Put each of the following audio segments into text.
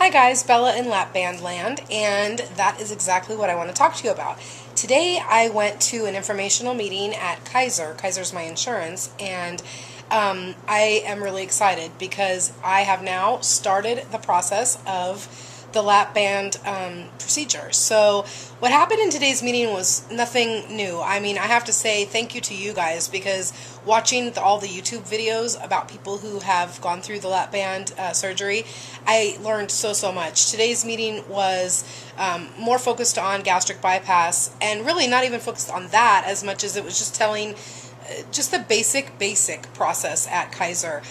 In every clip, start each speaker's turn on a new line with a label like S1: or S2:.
S1: Hi guys, Bella in Lap Band Land, and that is exactly what I want to talk to you about. Today I went to an informational meeting at Kaiser. Kaiser's my insurance, and I am really excited because I have now started the process of the lap band procedure. So what happened in today's meeting was nothing new. I mean, I have to say thank you to you guys, because watching all the YouTube videos about people who have gone through the lap band surgery, I learned so much. Today's meeting was more focused on gastric bypass, and really not even focused on that as much as it was just telling just the basic process at Kaiser.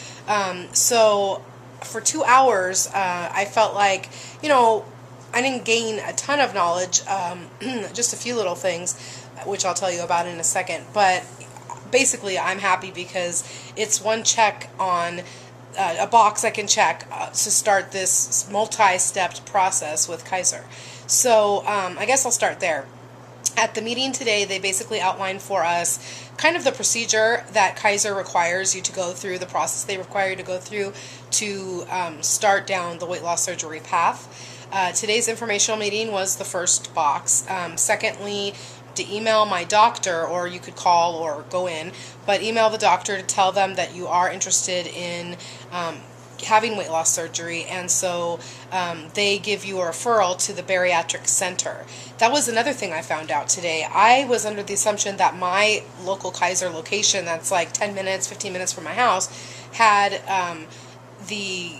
S1: So for 2 hours, I felt like, I didn't gain a ton of knowledge, just a few little things, which I'll tell you about in a second. But basically, I'm happy because it's one check on a box I can check to start this multi-stepped process with Kaiser. So I guess I'll start there. At the meeting today, they basically outlined for us kind of the procedure that Kaiser requires you to go through, the process they require you to go through to start down the weight loss surgery path. Today's informational meeting was the first box. Secondly, to email my doctor, or you could call or go in, but email the doctor to tell them that you are interested in having weight loss surgery, and so they give you a referral to the bariatric center. That was another thing I found out today. I was under the assumption that my local Kaiser location, that's like 10 minutes, 15 minutes from my house, had the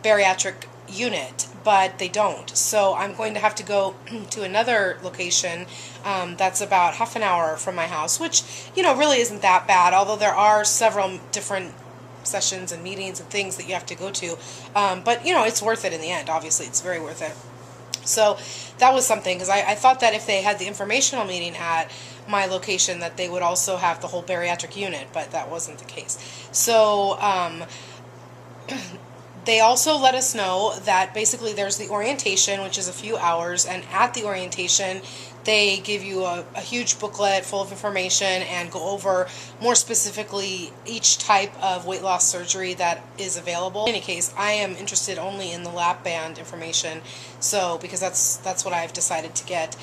S1: bariatric unit, but they don't. So I'm going to have to go to another location that's about half an hour from my house, which, really isn't that bad, although there are several different sessions and meetings and things that you have to go to. But, it's worth it in the end. Obviously, it's very worth it. So that was something, because I thought that if they had the informational meeting at my location, that they would also have the whole bariatric unit, but that wasn't the case. So they also let us know that basically there's the orientation, which is a few hours, and at the orientation they give you a huge booklet full of information and go over more specifically each type of weight loss surgery that is available. In any case, I am interested only in the lap band information, so because that's what I've decided to get.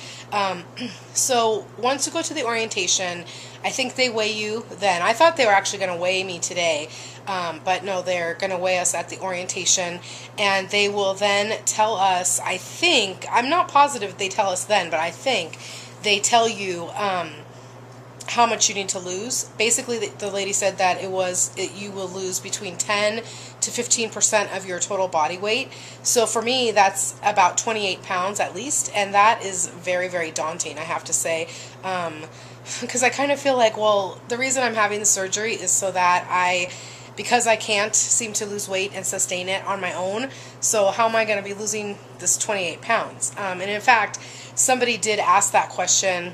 S1: So once you go to the orientation, I think they weigh you then. I thought they were actually going to weigh me today, but no, they're going to weigh us at the orientation, and they will then tell us, I think, I'm not positive if they tell us then, but I think they tell you how much you need to lose. Basically, the lady said that you will lose between 10 to 15% of your total body weight. So for me, that's about 28 pounds at least, and that is very daunting, I have to say. Because I kind of feel like, well, the reason I'm having the surgery is so that because I can't seem to lose weight and sustain it on my own, so how am I going to be losing this 28 pounds? And in fact, somebody did ask that question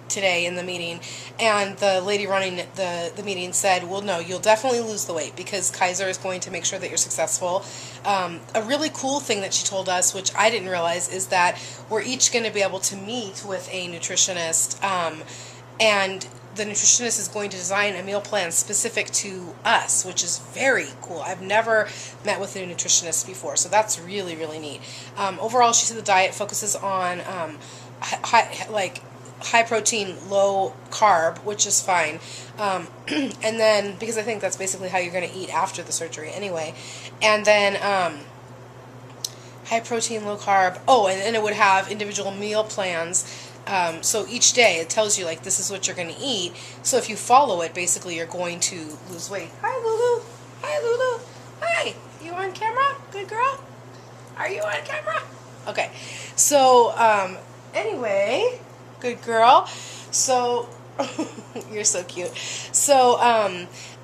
S1: today in the meeting, and the lady running the meeting said, well, no, you'll definitely lose the weight because Kaiser is going to make sure that you're successful. A really cool thing that she told us, which I didn't realize, is that we're each going to be able to meet with a nutritionist, and the nutritionist is going to design a meal plan specific to us, which is very cool. I've never met with a nutritionist before, so that's really neat. Overall, she said the diet focuses on high protein, low carb, which is fine. And then, because I think that's basically how you're going to eat after the surgery anyway. And then high protein, low carb. Oh, and it would have individual meal plans. So each day it tells you, like, this is what you're going to eat. So if you follow it, basically you're going to lose weight. Hi, Lulu. Hi, Lulu. Hi. You on camera? Good girl? Are you on camera? Okay. So, anyway, good girl. So, you're so cute. So,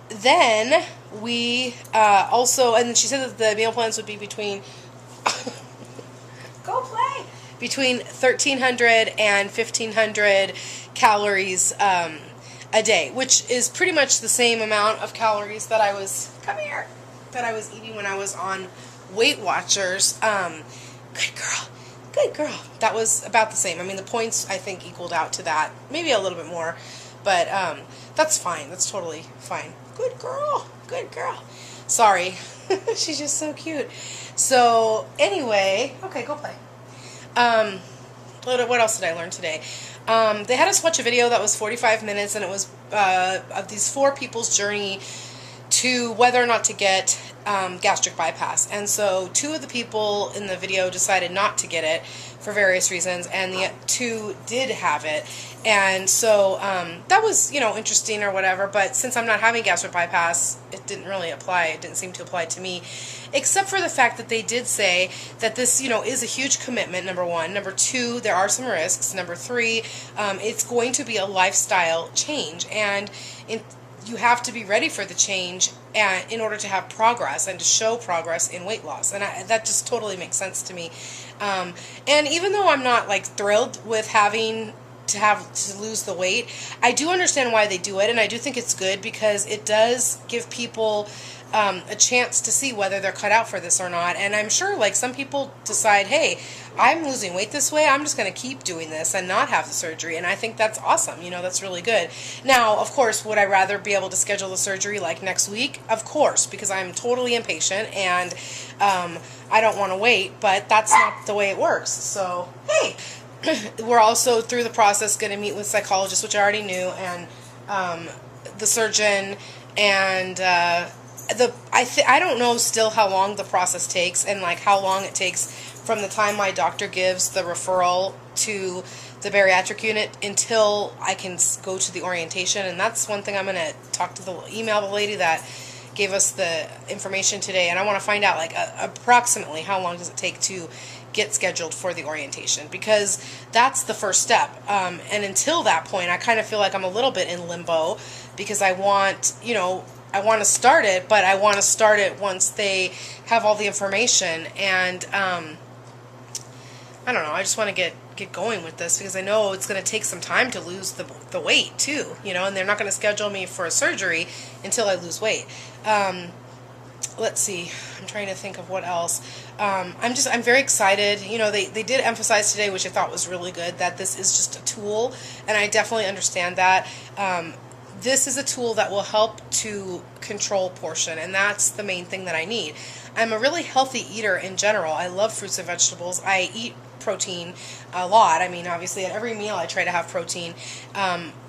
S1: then we also, and she said that the meal plans would be between, go play, between 1,300 and 1,500 calories a day, which is pretty much the same amount of calories that I was, that I was eating when I was on Weight Watchers. Good girl. Good girl. That was about the same. I mean, the points, I think, equaled out to that. Maybe a little bit more. But that's fine. That's totally fine. Good girl. Good girl. Sorry. She's just so cute. So anyway, okay, go play. What else did I learn today? They had us watch a video that was 45 minutes, and it was of these 4 people's journey to whether or not to get gastric bypass. And so 2 of the people in the video decided not to get it for various reasons, and the 2 did have it. And so that was, interesting or whatever, but since I'm not having gastric bypass, it didn't really apply. It didn't seem to apply to me, except for the fact that they did say that this, is a huge commitment, number 1. Number 2, there are some risks. Number 3, it's going to be a lifestyle change, and you have to be ready for the change in order to have progress and to show progress in weight loss. And that just totally makes sense to me. And even though I'm not like thrilled with having to lose the weight, I do understand why they do it, and I do think it's good because it does give people a chance to see whether they're cut out for this or not. And I'm sure like some people decide, hey, I'm losing weight this way, I'm just going to keep doing this and not have the surgery, and I think that's awesome. That's really good. Now, of course, would I rather be able to schedule the surgery like next week? Of course, because I'm totally impatient and I don't want to wait, but that's not the way it works. So, hey, we're also through the process going to meet with psychologists, which I already knew, and the surgeon, and I don't know still how long the process takes, and like how long it takes from the time my doctor gives the referral to the bariatric unit until I can go to the orientation. And that's one thing I'm going to email the lady that gave us the information today, and I want to find out like approximately how long does it take to get scheduled for the orientation, because that's the first step. And until that point, I kind of feel like I'm a little bit in limbo, because I want to start it, but I want to start it once they have all the information. And I don't know, I just want to get going with this, because I know it's going to take some time to lose the weight too, and they're not going to schedule me for a surgery until I lose weight. Let's see, I'm trying to think of what else. I'm very excited. They did emphasize today, which I thought was really good, that this is just a tool, and I definitely understand that. This is a tool that will help to control portion, and that's the main thing that I need. I'm a really healthy eater in general. I love fruits and vegetables. I eat protein a lot. I mean, obviously at every meal I try to have protein.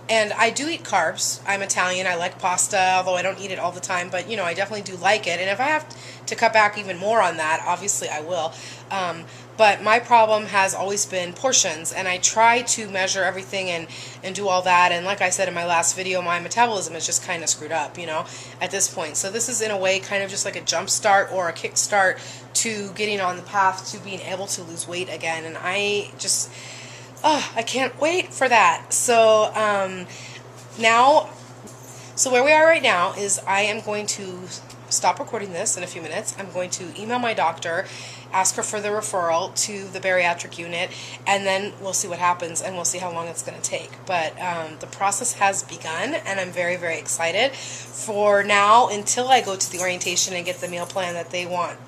S1: And I do eat carbs. I'm Italian. I like pasta, although I don't eat it all the time, but I definitely do like it. And if I have to cut back even more on that, obviously I will. But my problem has always been portions, and I try to measure everything and do all that. And like I said in my last video, my metabolism is just kind of screwed up, at this point. So this is in a way kind of just like a jump start or a kick start to getting on the path to being able to lose weight again. And I just, I can't wait for that. So so where we are right now is I am going to stop recording this in a few minutes. I'm going to email my doctor, ask her for the referral to the bariatric unit, and then we'll see what happens, and we'll see how long it's going to take. But the process has begun, and I'm very, very excited. For now, until I go to the orientation and get the meal plan that they want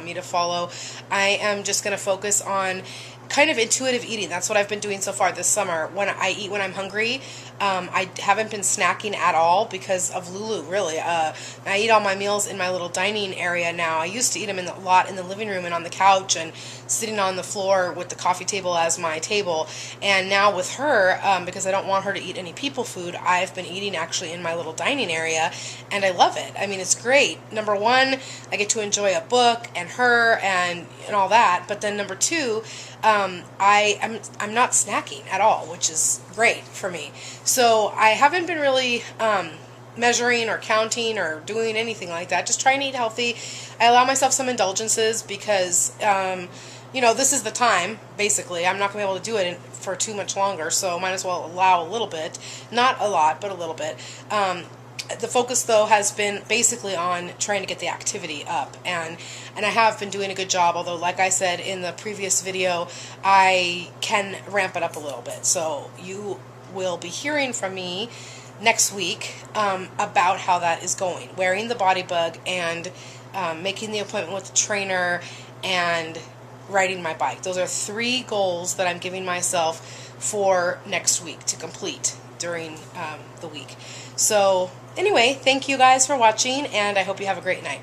S1: me to follow, I am just going to focus on kind of intuitive eating. That's what I've been doing so far this summer. When I eat when I'm hungry, I haven't been snacking at all because of Lulu, really. I eat all my meals in my little dining area now. I used to eat them a lot in the living room and on the couch and sitting on the floor with the coffee table as my table. And now with her, because I don't want her to eat any people food, I've been eating actually in my little dining area, and I love it. I mean, it's great. Number one, I get to enjoy a book and her and all that. But then number two, I'm not snacking at all, which is great for me. So I haven't been really measuring or counting or doing anything like that. Just trying to eat healthy. I allow myself some indulgences because, this is the time, basically. I'm not going to be able to do it for too much longer, so might as well allow a little bit. Not a lot, but a little bit. The focus, though, has been basically on trying to get the activity up, and I have been doing a good job, although, like I said in the previous video, I can ramp it up a little bit. So you will be hearing from me next week about how that is going. Wearing the body bug and making the appointment with the trainer and riding my bike. Those are 3 goals that I'm giving myself for next week to complete during the week. So anyway, thank you guys for watching, and I hope you have a great night.